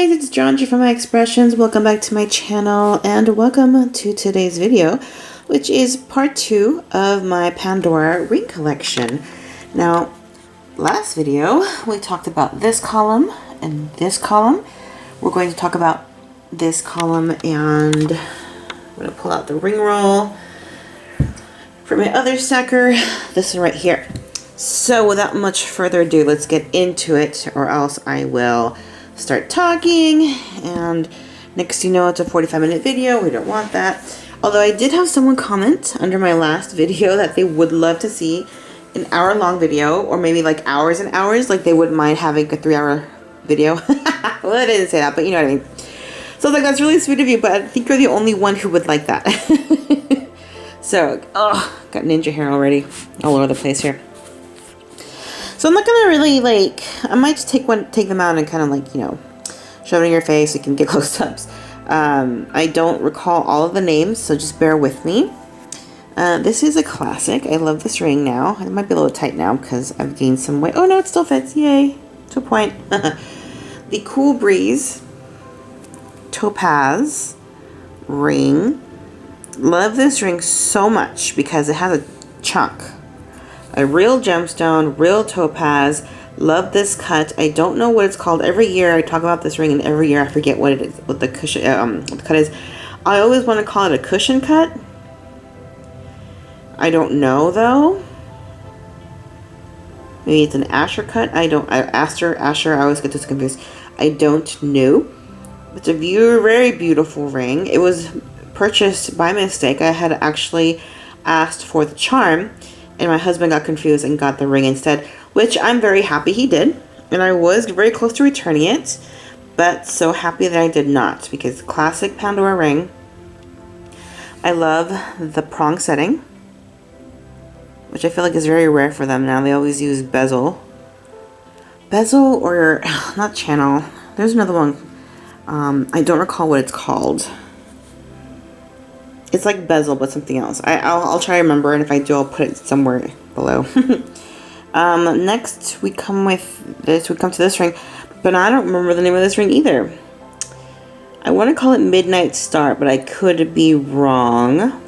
guys, it's John from Xpressions. Welcome back to my channel and welcome to today's video, which is part 2 of my Pandora ring collection. Now, last video we talked about this column and this column. We're going to talk about this column, and I'm going to pull out the ring roll for my other stacker, this one right here. So without much further ado, let's get into it, or else I will start talking and next you know it's a 45-minute video. We don't want that. Although I did have someone comment under my last video that they would love to see an hour-long video, or maybe like hours and hours, like they wouldn't mind having a 3-hour video. Well, I didn't say that, but you know what I mean. So I was like, that's really sweet of you, but I think you're the only one who would like that. So, oh, got ninja hair already all over the place here. So I'm not gonna really I might just take them out and kind of like, you know, shove it in your face so you can get close-ups. I don't recall all of the names, so just bear with me. This is a classic. I love this ring now. It might be a little tight now because I've gained some weight. Oh no, it still fits. Yay. To a point. The Cool Breeze Topaz ring. Love this ring so much because it has a chunk. A real gemstone, real topaz. Love this cut. I don't know what it's called. Every year I talk about this ring, and every year I forget what it is, what the cushion, what the cut is. I always want to call it a cushion cut. I don't know though. Maybe it's an Asher cut. Asher. I always get this confused. I don't know. It's a very beautiful ring. It was purchased by mistake. I had actually asked for the charm, and my husband got confused and got the ring instead, which I'm very happy he did. And I was very close to returning it, but so happy that I did not, because classic Pandora ring. I love the prong setting, which I feel like is very rare for them now. They always use bezel. Bezel or, not channel. There's another one. I don't recall what it's called. It's like bezel, but something else. I'll try to remember, and if I do, I'll put it somewhere below. Next, we come to this ring, but I don't remember the name of this ring either. I want to call it Midnight Star, but I could be wrong.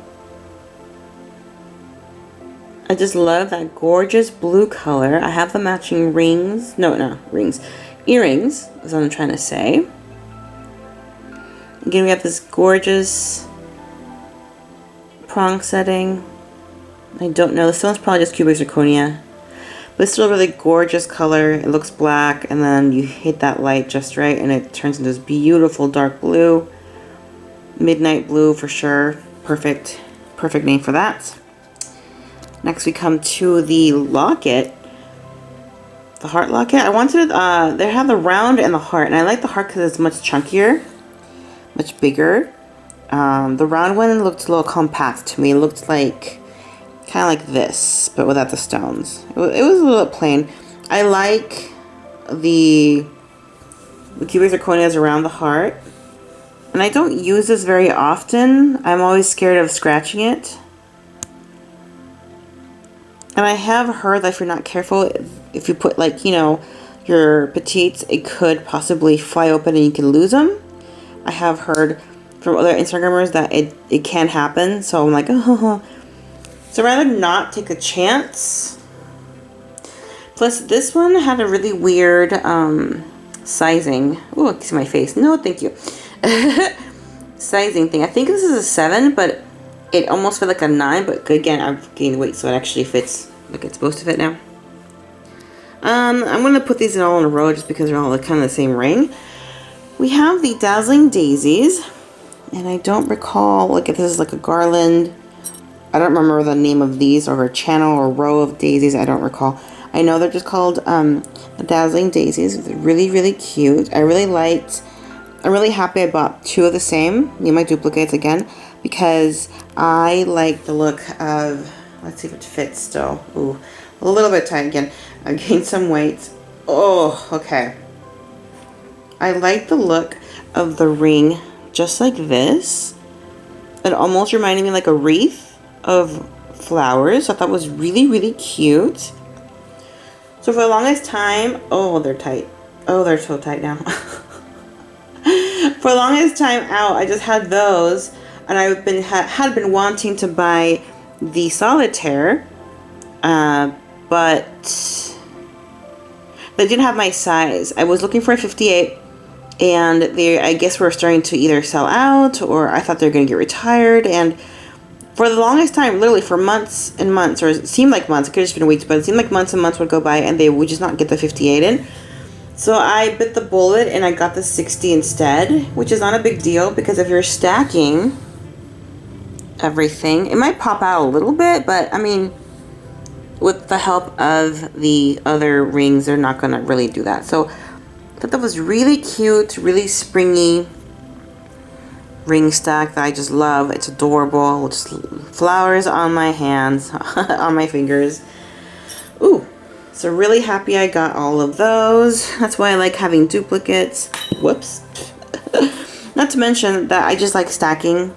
I just love that gorgeous blue color. I have the matching rings. No, rings. Earrings, is what I'm trying to say. Again, we have this gorgeous prong setting. I don't know. This one's probably just cubic zirconia, but it's still a really gorgeous color. It looks black, and then you hit that light just right, and it turns into this beautiful dark blue, midnight blue for sure. Perfect name for that. Next, we come to the locket, the heart locket. I wanted they have the round and the heart, and I like the heart because it's much chunkier, much bigger. The round one looked a little compact to me. It looked like kind of like this, but without the stones. It was a little plain. I like the cubic zirconias around the heart, and I don't use this very often. I'm always scared of scratching it. And I have heard that if you're not careful, if you put, like, you know, your petites, it could possibly fly open and you can lose them. I have heard from other Instagrammers that it can happen, so I'm like, oh. So rather not take a chance. Plus, this one had a really weird sizing. Oh, I can see my face. No, thank you. Sizing thing. I think this is a 7, but it almost felt like a 9. But again, I've gained weight, so it actually fits like it's supposed to fit now. I'm gonna put these all in a row just because they're all kind of the same ring. We have the Dazzling Daisies. And I don't recall, like, if this is like a garland. I don't remember the name of these, or a channel or row of daisies. I don't recall. I know they're just called the Dazzling Daisies. They're really cute. I'm really happy I bought 2 of the same. Need my duplicates again, because I like the look of, let's see if it fits still. Ooh, a little bit tight again. I've gained some weight. Oh, okay. I like the look of the ring just like this. It almost reminded me like a wreath of flowers. I thought it was really cute. So for the longest time, oh, they're tight. Oh, they're so tight now. For the longest time out, I just had those, and I've been had been wanting to buy the solitaire, but they didn't have my size. I was looking for a 58, and they, I guess, were starting to either sell out, or I thought they were going to get retired. And for the longest time, literally for months and months, or it seemed like months, it could have just been weeks, but it seemed like months and months would go by, and they would just not get the 58 in. So I bit the bullet and I got the 60 instead, which is not a big deal because if you're stacking everything, it might pop out a little bit, but I mean, with the help of the other rings, they're not going to really do that. So I thought that was really cute, really springy ring stack that I just love. It's adorable. Just flowers on my hands, on my fingers. Ooh. So really happy I got all of those. That's why I like having duplicates. Whoops. Not to mention that I just like stacking.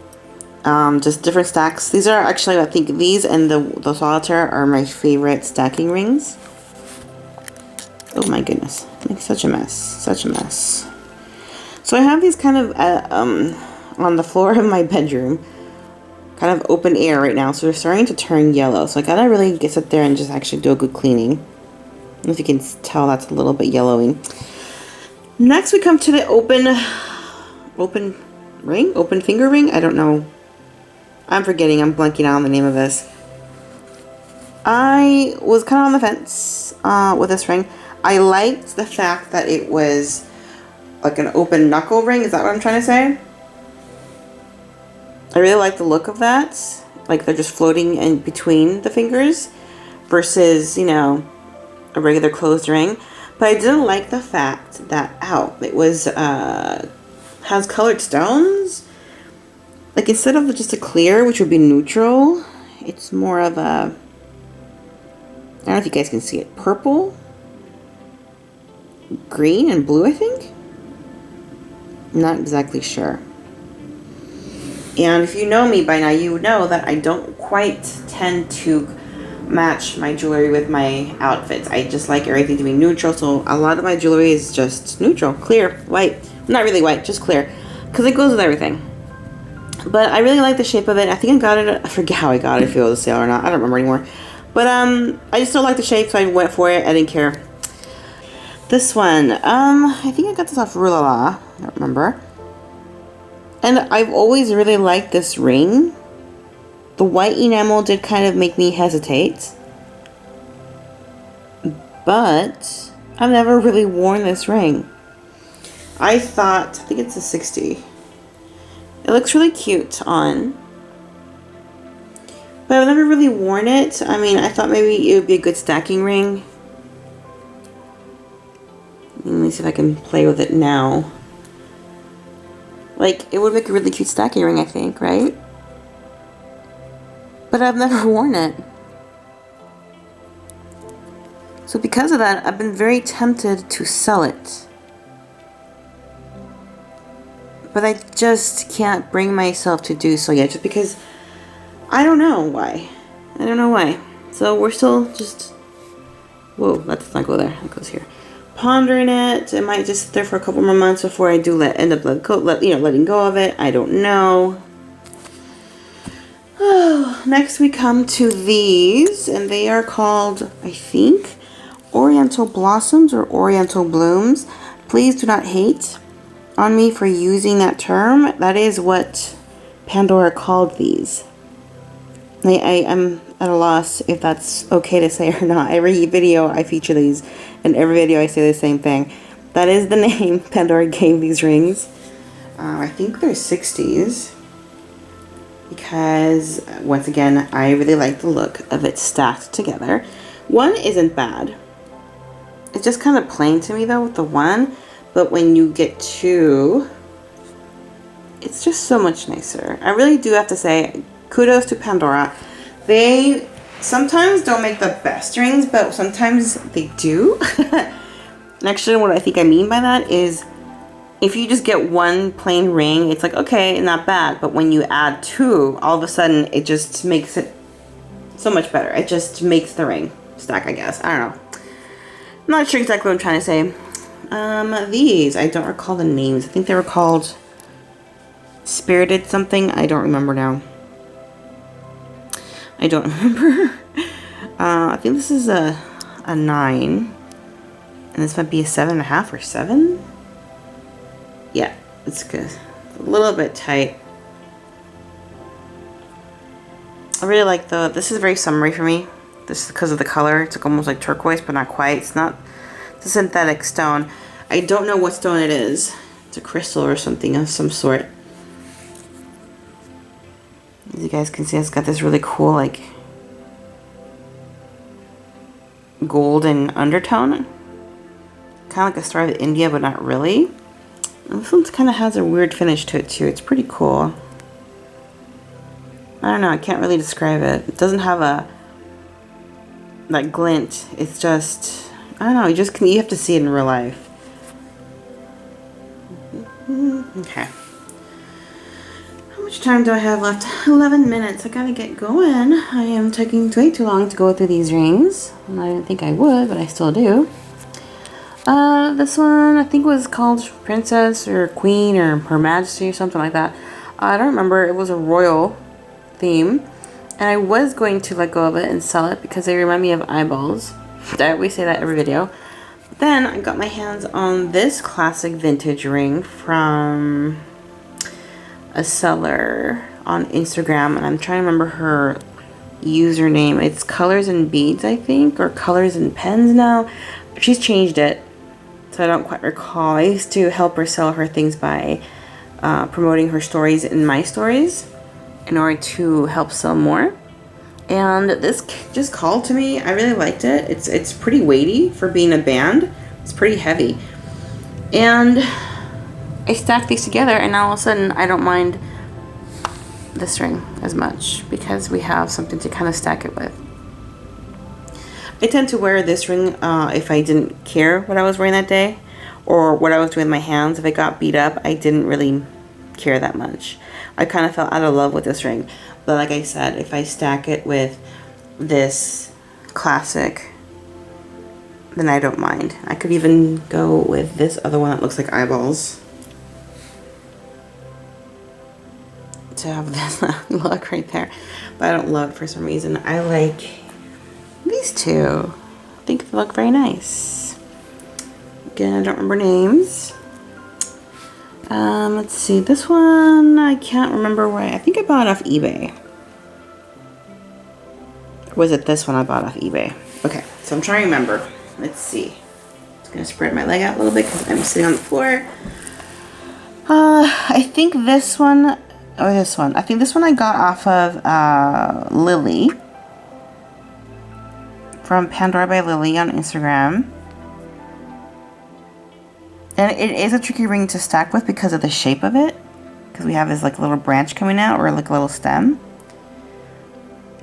Just different stacks. These are actually, I think these and the solitaire are my favorite stacking rings. Oh my goodness. Makes such a mess. Such a mess. So I have these kind of on the floor of my bedroom. Kind of open air right now. So they're starting to turn yellow. So I gotta really sit there and just actually do a good cleaning. I don't know if you can tell that's a little bit yellowing. Next we come to the open finger ring. I don't know. I'm forgetting. I'm blanking out on the name of this. I was kind of on the fence with this ring. I liked the fact that it was like an open knuckle ring. Is that what I'm trying to say? I really like the look of that. Like they're just floating in between the fingers versus, you know, a regular closed ring. But I didn't like the fact that, it was, has colored stones. Like instead of just a clear, which would be neutral, it's more of a, I don't know if you guys can see it, purple, green, and blue, I think. I'm not exactly sure. And if you know me by now, you would know that I don't quite tend to match my jewelry with my outfits. I just like everything to be neutral, so a lot of my jewelry is just neutral, clear, white. Not really white, just clear, because it goes with everything. But I really like the shape of it. I think I got it, I forget how I got it, if it was a sale or not, I don't remember anymore. But I just don't like the shape, so I went for it. I didn't care. This one, I think I got this off Rulala, I don't remember. And I've always really liked this ring. The white enamel did kind of make me hesitate. But I've never really worn this ring. I think it's a 60. It looks really cute on. But I've never really worn it. I mean, I thought maybe it would be a good stacking ring. Let me see if I can play with it now. Like, it would make a really cute stacking ring, I think, right? But I've never worn it. So because of that, I've been very tempted to sell it. But I just can't bring myself to do so yet, just because I don't know why. I don't know why. So we're still just, whoa, let's not go there. It goes here. Pondering it. It might just sit there for a couple more months before I do end up letting go of it. I don't know. Oh, next we come to these, and they are called, I think, Oriental Blossoms or Oriental Blooms. Please do not hate on me for using that term. That is what Pandora called these. I'm at a loss if that's okay to say or not. Every video I feature these, and every video I say the same thing. That is the name Pandora gave these rings. I think they're 60s. Because, once again, I really like the look of it stacked together. One isn't bad. It's just kind of plain to me, though, with the one. But when you get two, it's just so much nicer. I really do have to say, kudos to Pandora. They sometimes don't make the best rings, but sometimes they do. And actually, what I think I mean by that is, if you just get one plain ring, it's like, okay, not bad. But when you add two, all of a sudden, it just makes it so much better. It just makes the ring stack, I guess. I don't know. I'm not sure exactly what I'm trying to say. These, I don't recall the names. I think they were called Spirited something. I don't remember now. I don't remember. I think this is a 9. And this might be a 7.5 or 7. Yeah, it's good. A little bit tight. I really like this is very summery for me. This is because of the color. It's like almost like turquoise, but not quite. It's a synthetic stone. I don't know what stone it is. It's a crystal or something of some sort. As you guys can see, it's got this really cool, like, golden undertone. Kind of like a Star of India, but not really. And this one kind of has a weird finish to it, too. It's pretty cool. I don't know, I can't really describe it. It doesn't have that glint. It's just, I don't know, you have to see it in real life. Okay. How much time do I have left? 11 minutes. I gotta get going. I am taking way too long to go through these rings. And I didn't think I would, but I still do. This one I think was called Princess or Queen or Her Majesty or something like that. I don't remember. It was a royal theme, and I was going to let go of it and sell it because they remind me of eyeballs. I always say that every video. But then I got my hands on this classic vintage ring from a seller on Instagram, and I'm trying to remember her username. It's Colors and Beads, I think, or Colors and Pens now. She's changed it, so I don't quite recall. I used to help her sell her things by promoting her stories in my stories in order to help sell more. And this just called to me. I really liked it. It's pretty weighty for being a band. It's pretty heavy. And I stacked these together, and now all of a sudden I don't mind this ring as much because we have something to kind of stack it with. I tend to wear this ring if I didn't care what I was wearing that day or what I was doing with my hands. If I got beat up, I didn't really care that much. I kind of fell out of love with this ring. But like I said, if I stack it with this classic, then I don't mind. I could even go with this other one that looks like eyeballs to have this look right there. But I don't love it for some reason. I like these two. I think they look very nice. Again, I don't remember names. Let's see, this one, I can't remember where, I think I bought it off eBay. Or was it this one I bought off eBay? Okay, so I'm trying to remember. Let's see. I'm just gonna spread my leg out a little bit because I'm sitting on the floor. I think this one, or this one. I think this one I got off of Lily. From Pandora by Lily on Instagram. And it is a tricky ring to stack with because of the shape of it. Because we have this like little branch coming out, or like a little stem.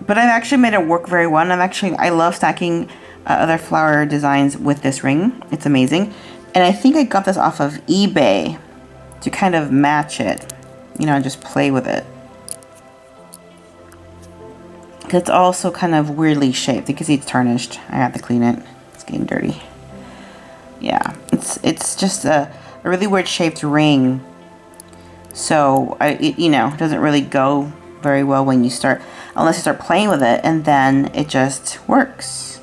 But I've actually made it work very well. And I love stacking other flower designs with this ring. It's amazing. And I think I got this off of eBay to kind of match it. You know, and just play with it. Because it's also kind of weirdly shaped. You can see it's tarnished. I have to clean it. It's getting dirty. Yeah, it's just a really weird shaped ring. So it doesn't really go very well when you start, unless you start playing with it, and then it just works.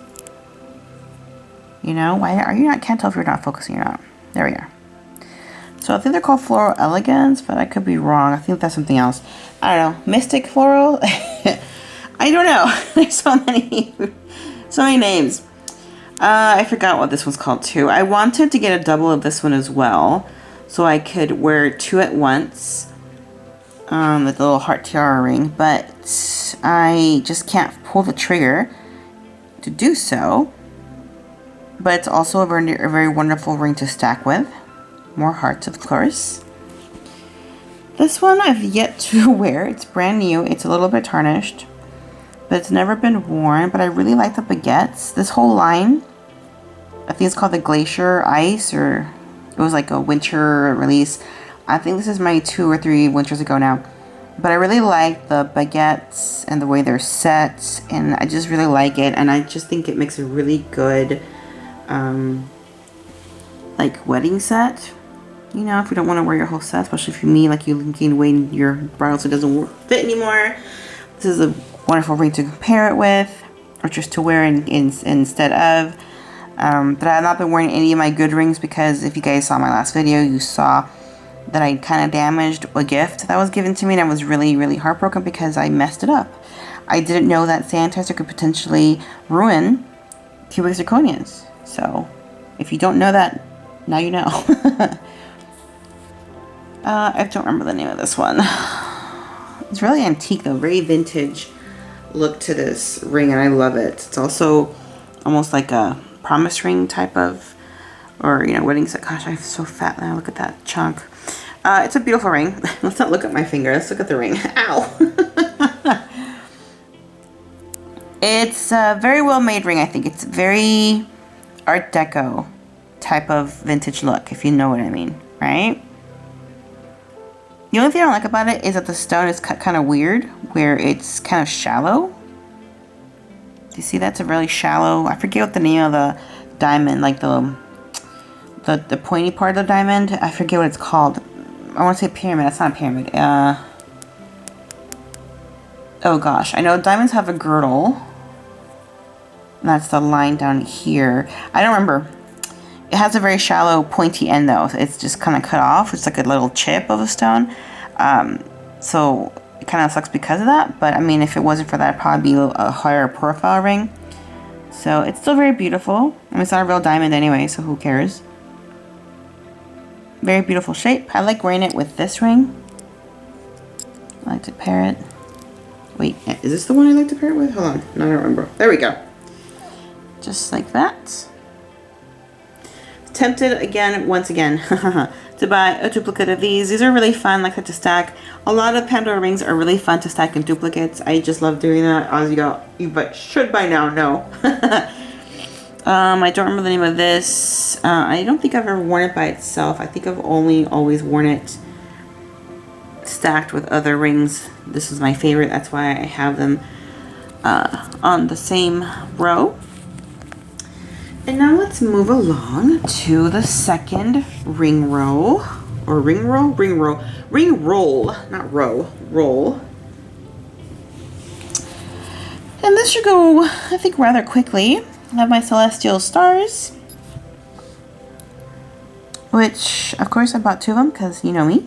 You know, why are you not? Can't tell if you're not focusing or not. There we are. So I think they're called Floral Elegance, but I could be wrong. I think that's something else. I don't know, Mystic Floral. I don't know. There's so many names. I forgot what this one's called too. I wanted to get a double of this one as well, so I could wear 2 at once with the little heart tiara ring, but I just can't pull the trigger to do so. But it's also a very wonderful ring to stack with. More hearts, of course. This one I've yet to wear. It's brand new. It's a little bit tarnished, but it's never been worn. But I really like the baguettes. This whole line, I think it's called the Glacier Ice, or it was like a winter release. I think this is my 2 or 3 winters ago now. But I really like the baguettes and the way they're set, and I just really like it. And I just think it makes a really good like wedding set. You know, if you don't want to wear your whole set, especially if you mean like you gain weight in your bridle so it doesn't fit anymore. This is a wonderful ring to compare it with, or just to wear instead of. But I've not been wearing any of my good rings because if you guys saw my last video, you saw that I kind of damaged a gift that was given to me, and I was really, really heartbroken because I messed it up. I didn't know that sanitizer could potentially ruin cubic zirconias. So, if you don't know that, now you know. I don't remember the name of this one. It's really antique though, very vintage look to this ring, and I love it. It's also almost like a promise ring type of, or you know, wedding set. Gosh, I'm so fat now. Look at that chunk. It's a beautiful ring. Let's not look at my finger. Let's look at the ring. Ow. It's a very well made ring. I think it's very Art Deco type of vintage look, if you know what I mean, right? The only thing I don't like about it is that the stone is cut kind of weird, where it's kind of shallow. Do you see that's a really shallow, I forget what the name of the diamond, like the pointy part of the diamond, I forget what it's called. I want to say pyramid, that's not a pyramid. Oh gosh, I know diamonds have a girdle. That's the line down here. I don't remember. It has a very shallow pointy end though. It's just kind of cut off. It's like a little chip of a stone. So it kind of sucks because of that. But I mean, if it wasn't for that, it'd probably be a higher profile ring. So it's still very beautiful. I mean, it's not a real diamond anyway, so who cares? Very beautiful shape. I like wearing it with this ring. I like to pair it. Wait, is this the one I like to pair it with? Hold on. No, I don't remember. There we go. Just like that. Tempted again, once again, to buy a duplicate of these. These are really fun, like to stack. A lot of Pandora rings are really fun to stack in duplicates. I just love doing that. As you should by now know. I don't remember the name of this. I don't think I've ever worn it by itself. I think I've only always worn it stacked with other rings. This is my favorite. That's why I have them on the same row. And now let's move along to the second ring row, or ring roll, not row, roll. And this should go, I think, rather quickly. I have my celestial stars, which of course I bought 2 of them because you know me.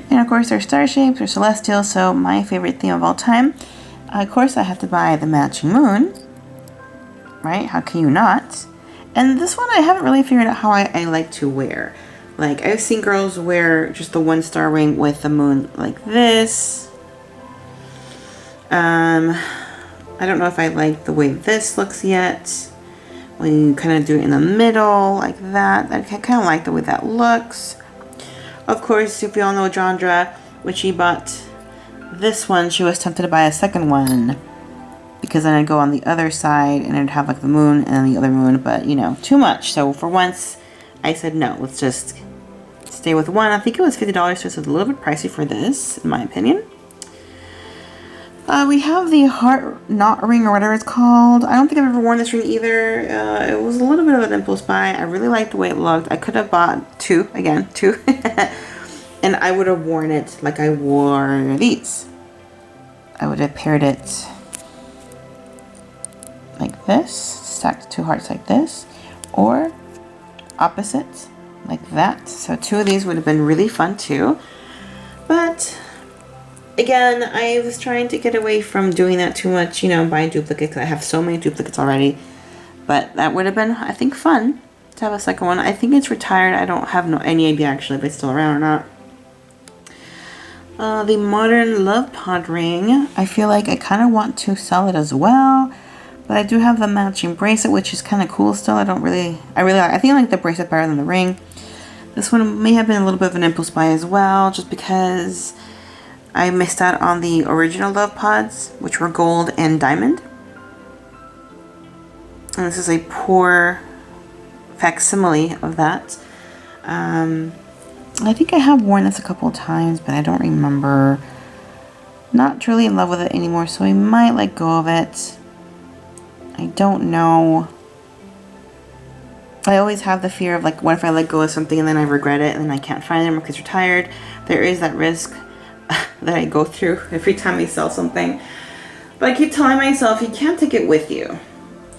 And of course they're star shapes or celestial, so my favorite theme of all time. Of course I have to buy the matching moon. Right? How can you not? And this one I haven't really figured out how I like to wear. Like, I've seen girls wear just the 1-star ring with the moon like this. I don't know if I like the way this looks yet. When you kind of do it in the middle like that. I kind of like the way that looks. Of course, if you all know Jandra, when she bought this one, she was tempted to buy a second one. Because then I'd go on the other side and I'd have like the moon and then the other moon, but you know, too much. So for once, I said no, let's just stay with one. I think it was $50, so it's a little bit pricey for this, in my opinion. We have the heart knot ring or whatever it's called. I don't think I've ever worn this ring either. It was a little bit of an impulse buy. I really liked the way it looked. I could have bought 2, again, 2. And I would have worn it like I wore these. I would have paired it like this, stacked 2 hearts like this, or opposite like that. So 2 of these would have been really fun too. But again, I was trying to get away from doing that too much, you know, buying duplicates. I have so many duplicates already. But that would have been, I think, fun to have a second one. I think it's retired. I don't have any idea actually if it's still around or not. The modern love pod ring, I feel like I kind of want to sell it as well. But I do have the matching bracelet, which is kind of cool still. I think I like the bracelet better than the ring. This one may have been a little bit of an impulse buy as well, just because I missed out on the original love pods, which were gold and diamond. And this is a poor facsimile of that. I think I have worn this a couple of times, but I don't remember. Not truly in love with it anymore, so I might let go of it. I don't know. I always have the fear of like, what if I let go of something and then I regret it and then I can't find them because you're tired. There is that risk that I go through every time I sell something. But I keep telling myself, you can't take it with you.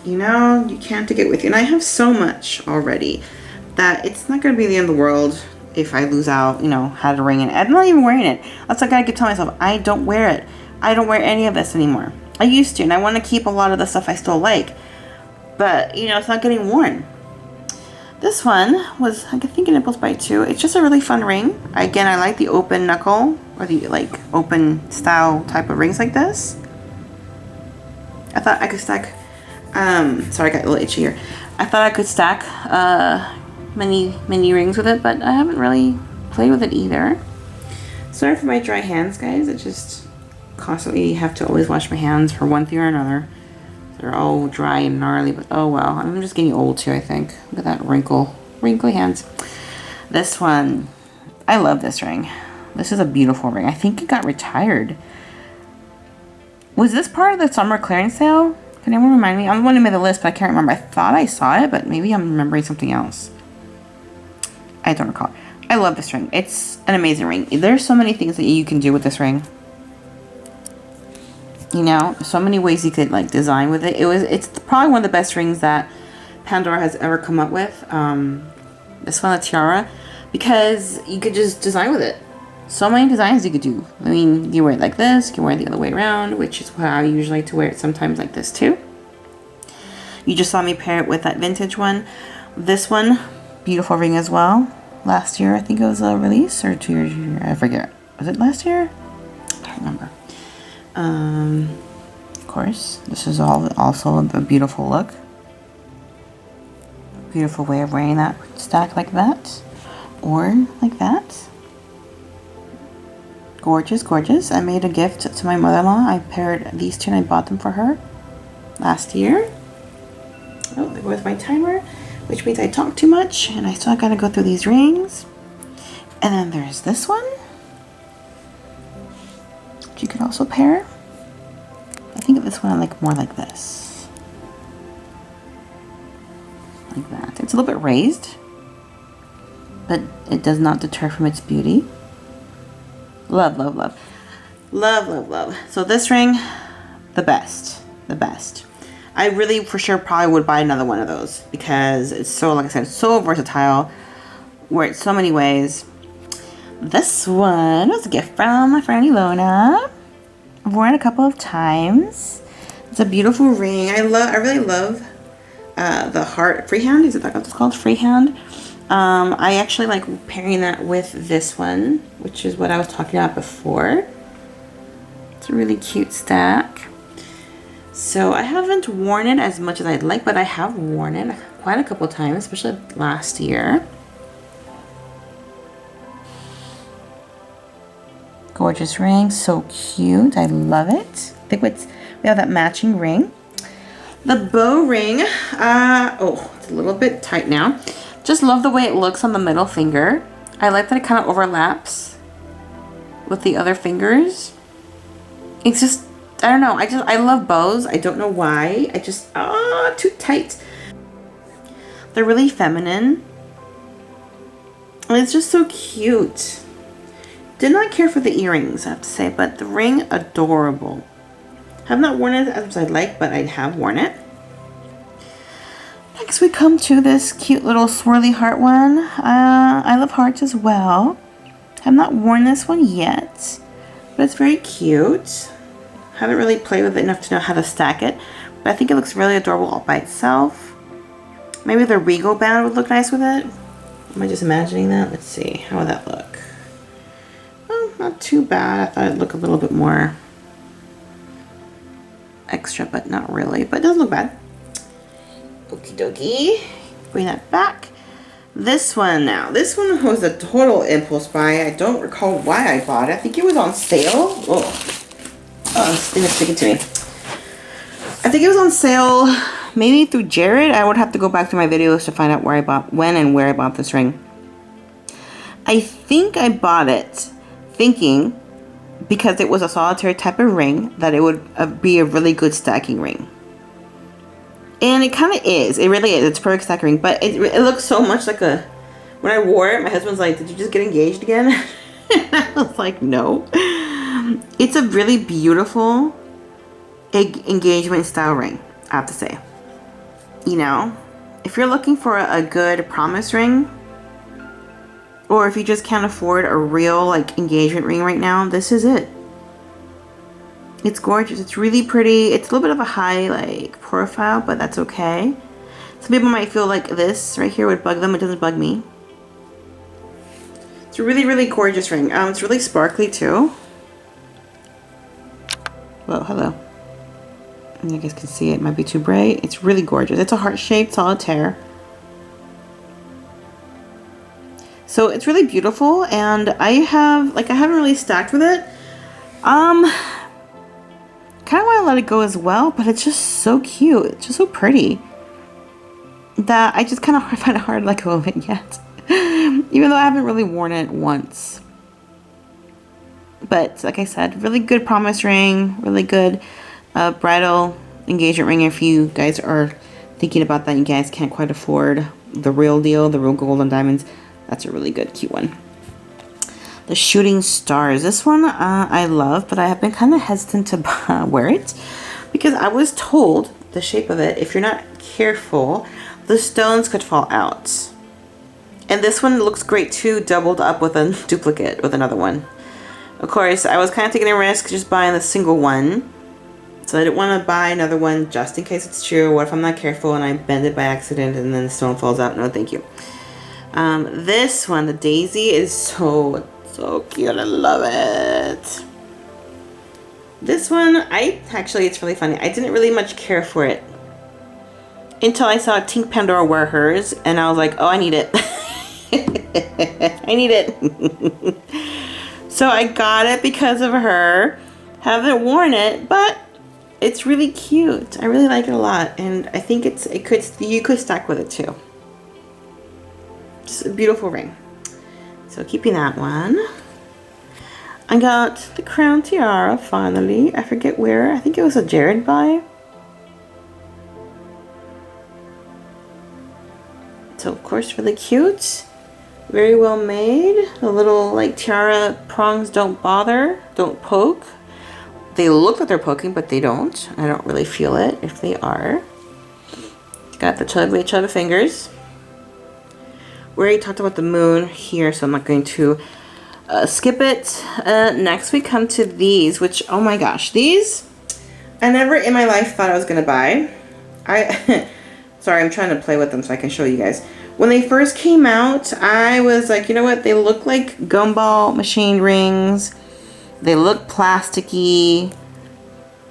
You know, you can't take it with you. And I have so much already that it's not going to be the end of the world if I lose out, you know, had a ring in it. I'm not even wearing it. That's like I keep telling myself, I don't wear it. I don't wear any of this anymore. I used to, and I want to keep a lot of the stuff I still like. But, you know, it's not getting worn. This one was, I think, an impulse buy too. It's just a really fun ring. Again, I like the open knuckle, or the like open style type of rings like this. I thought I could stack, sorry, I got a little itchy here. I thought I could stack many rings with it, but I haven't really played with it either. Sorry for my dry hands, guys. I just constantly have to always wash my hands for one thing or another. They're all dry and gnarly, but oh well. I'm just getting old too, I think. Look at that wrinkly hands. This one, I love this ring. This is a beautiful ring. I think it got retired. Was this part of the summer clearance sale? Can anyone remind me? I'm the one who made the list, but I can't remember. I thought I saw it, but maybe I'm remembering something else. I don't recall. I love this ring. It's an amazing ring. There's so many things that you can do with this ring. You know, so many ways you could like design with it. It's probably one of the best rings that Pandora has ever come up with. This one, a tiara, because you could just design with it. So many designs you could do. I mean, you can wear it like this, you can wear it the other way around, which is how I usually like to wear it sometimes like this too. You just saw me pair it with that vintage one. This one, beautiful ring as well. Last year, I think it was a release, or 2 years, I forget. Was it last year? I don't remember. Of course, this is also a beautiful look. Beautiful way of wearing that stack like that, or like that. Gorgeous, gorgeous. I made a gift to my mother-in-law. I paired these two and I bought them for her last year. Oh, there goes my timer, which means I talk too much and I still gotta go through these rings. And then there's this one, which you could also pair. I think of this one I like more like this. Like that. It's a little bit raised, but it does not deter from its beauty. Love, love, love. Love, love, love. So this ring, the best. The best. I really, for sure, probably would buy another one of those because it's so, like I said, so versatile. Wear it so many ways. This one was a gift from my friend Ilona. I've worn it a couple of times. It's a beautiful ring. I really love the heart freehand. Is it that what it's called? Freehand. I actually like pairing that with this one, which is what I was talking about before. It's a really cute stack. So I haven't worn it as much as I'd like, but I have worn it quite a couple times, especially last year. Gorgeous ring, so cute. I love it. I think we have that matching ring. The bow ring, oh, it's a little bit tight now. Just love the way it looks on the middle finger. I like that it kind of overlaps with the other fingers. It's just, I don't know, I love bows. I don't know why. I just, too tight. They're really feminine. And it's just so cute. Did not care for the earrings, I have to say, but the ring, adorable. Have not worn it as much as I'd like, but I have worn it. Next we come to this cute little swirly heart one. I love hearts as well. Have not worn this one yet, but it's very cute. Haven't really played with it enough to know how to stack it, but I think it looks really adorable all by itself. Maybe the Regal band would look nice with it. Am I just imagining that? Let's see, how would that look? Oh, not too bad. I thought it'd look a little bit more extra, but not really, but it doesn't look bad. Okie dokie. Bring that back. This one now. This one was a total impulse buy. I don't recall why I bought it. I think it was on sale. Oh, this thing is sticking to me. I think it was on sale maybe through Jared. I would have to go back to my videos to find out where I bought, when and where I bought this ring. I think I bought it thinking, because it was a solitaire type of ring, that it would be a really good stacking ring. And it kind of is. It really is. It's a perfect stack ring. But it looks so much like a... When I wore it, my husband's like, did you just get engaged again? I was like, no. It's a really beautiful engagement style ring, I have to say. You know, if you're looking for a good promise ring, or if you just can't afford a real like engagement ring right now, this is it. It's gorgeous. It's really pretty. It's a little bit of a high like profile, but that's okay. Some people might feel like this right here would bug them. It doesn't bug me. It's a really, really gorgeous ring. It's really sparkly too. Whoa, hello. You guys can see it might be too bright. It's really gorgeous. It's a heart-shaped solitaire. So it's really beautiful, and I haven't really stacked with it. Kind of want to let it go as well, but it's just so cute. It's just so pretty that I just kind of find it hard to let go of it yet. Even though I haven't really worn it once. But like I said, really good promise ring, really good bridal engagement ring. If you guys are thinking about that, you guys can't quite afford the real deal, the real gold and diamonds. That's a really good, cute one. The shooting stars. This one I love, but I have been kind of hesitant to wear it because I was told the shape of it, if you're not careful, the stones could fall out. And this one looks great too, doubled up with a duplicate with another one. Of course, I was kind of taking a risk just buying the single one. So I didn't want to buy another one just in case it's true. What if I'm not careful and I bend it by accident and then the stone falls out? No, thank you. This one, the daisy, is so cute. I love it. This one, it's really funny. I didn't really much care for it until I saw Pandora wear hers, and I was like, oh, I need it. I need it. So I got it because of her. Haven't worn it, but it's really cute. I really like it a lot, and I think you could stack with it too. Just a beautiful ring. So keeping that one. I got the crown tiara finally. I forget where. I think it was a Jared buy. So of course, really cute. Very well made. The little like tiara prongs don't poke. They look like they're poking, but they don't. I don't really feel it if they are. Got the chubby fingers. We already talked about the moon here, so I'm not going to skip it. Next we come to these, which, oh my gosh, these I never in my life thought I was gonna buy. Sorry, I'm trying to play with them so I can show you guys. When they first came out, I was like, you know what? They look like gumball machined rings. They look plasticky.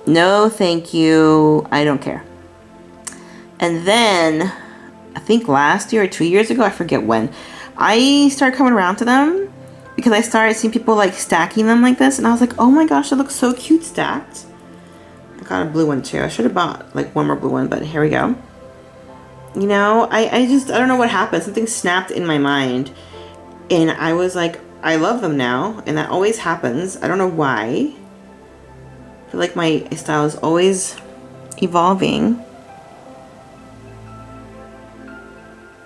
No, thank you. I don't care. And then, I think last year or 2 years ago, I forget when, I started coming around to them because I started seeing people like stacking them like this, and I was like, oh my gosh, it looks so cute stacked. I got a blue one too. I should have bought like one more blue one, but here we go. You know, I don't know what happened. Something snapped in my mind, and I was like, I love them now, and that always happens. I don't know why. I feel like my style is always evolving.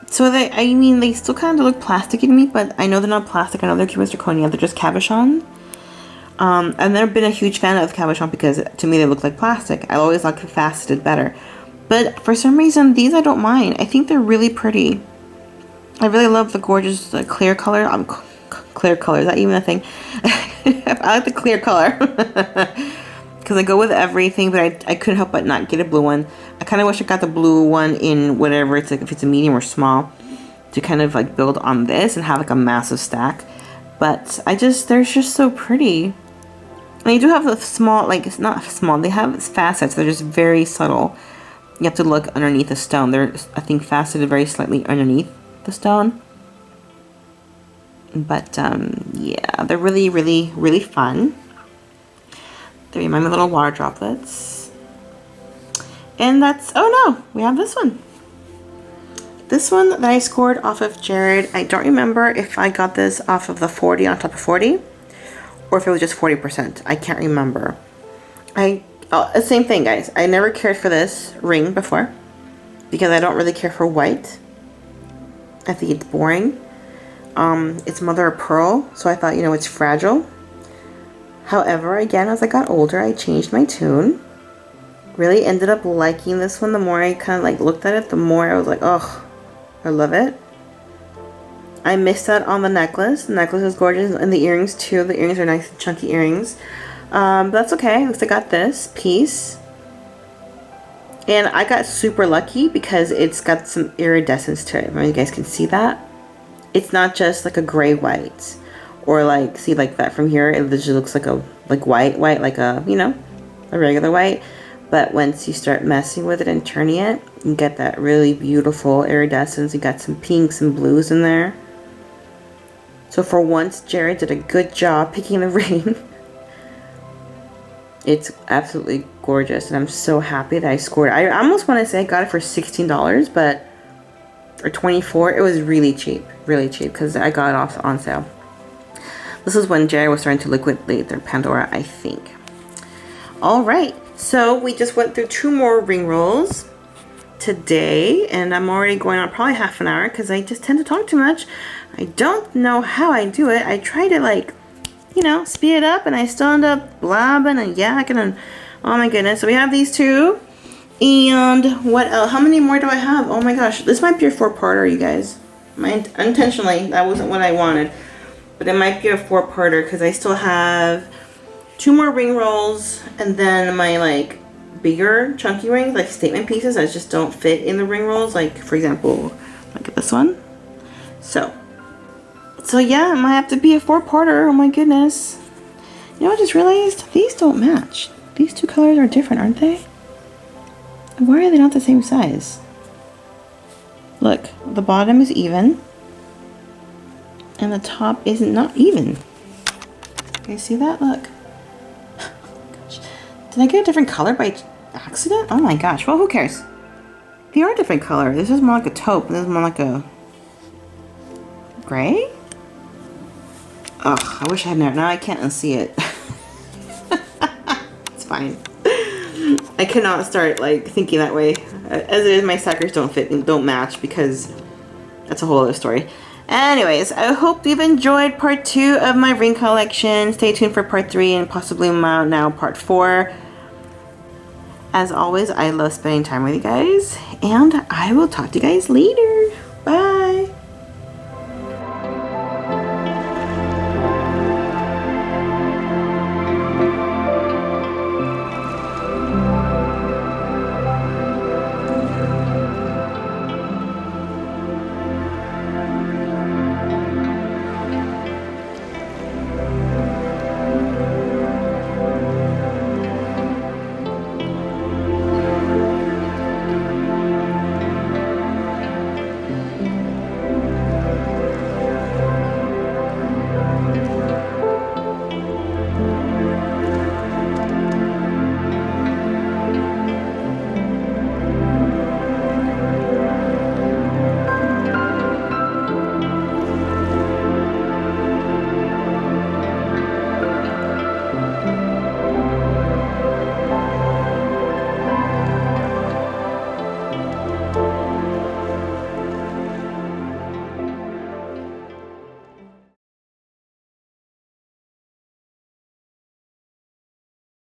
So they still kind of look plasticky to me, but I know they're not plastic. I know they're cubic zirconia. They're just cabochon. I've never been a huge fan of cabochon because to me they look like plastic. I always like faceted better. But for some reason, these I don't mind. I think they're really pretty. I really love the gorgeous clear color. Clear color, is that even a thing? I like the clear color. Because I go with everything, but I couldn't help but not get a blue one. I kind of wish I got the blue one in whatever, it's like if it's a medium or small, to kind of like build on this and have like a massive stack. But they're just so pretty. And they do have a small, like it's not small, they have facets. They're just very subtle. You have to look underneath the stone. They're, I think, faceted very slightly underneath the stone. But yeah, they're really, really, really fun. They remind me of little water droplets. And that's, oh no, we have this one. This one that I scored off of Jared, I don't remember if I got this off of the 40 on top of 40, or if it was just 40%. I can't remember. Same thing, guys. I never cared for this ring before. because I don't really care for white. I think it's boring. It's mother of pearl, so I thought, you know, it's fragile. However, again, as I got older, I changed my tune. Really ended up liking this one. The more I kind of like looked at it, the more I was like, oh, I love it. I missed out on the necklace. The necklace is gorgeous, and the earrings too. The earrings are nice chunky earrings. But that's okay. At least I got this piece. And I got super lucky because it's got some iridescence to it. I don't know if you guys can see that. It's not just like a gray white, or like, see, like that from here, it literally looks like a white, like a, you know, a regular white. But once you start messing with it and turning it, you get that really beautiful iridescence. You got some pinks and blues in there. So for once, Jared did a good job picking the ring. It's absolutely gorgeous, and I'm so happy that I scored. I almost want to say I got it for $16, but, or $24. It was really cheap, because I got it off on sale. This is when Jared was starting to liquidate their Pandora, I think. All right, so we just went through 2 more ring rolls today, and I'm already going on probably half an hour because I just tend to talk too much. I don't know how I do it. I try to, like, you know, speed it up, and I still end up blabbing and yakking, and oh my goodness. So we have these 2, and what else? How many more do I have? Oh my gosh, this might be a 4-parter, you guys. Unintentionally, that wasn't what I wanted, but it might be a 4-parter because I still have 2 more ring rolls, and then my like bigger chunky rings, like statement pieces that just don't fit in the ring rolls. Like, for example, look at this one. So yeah, it might have to be a 4-parter. Oh my goodness. You know, I just realized these don't match. These 2 colors are different, aren't they? Why are they not the same size? Look, the bottom is even, and the top is not even. You guys see that? Look. Oh my gosh. Did I get a different color by accident? Oh my gosh. Well, who cares? They are a different color. This is more like a taupe, and this is more like a gray? Ugh, I wish I had now I can't unsee it. It's fine. I cannot start like thinking that way. As it is, my suckers don't match, because that's a whole other story. Anyways, I hope you've enjoyed part 2 of my ring collection. Stay tuned for part 3 and possibly now part 4. As always, I love spending time with you guys, and I will talk to you guys later.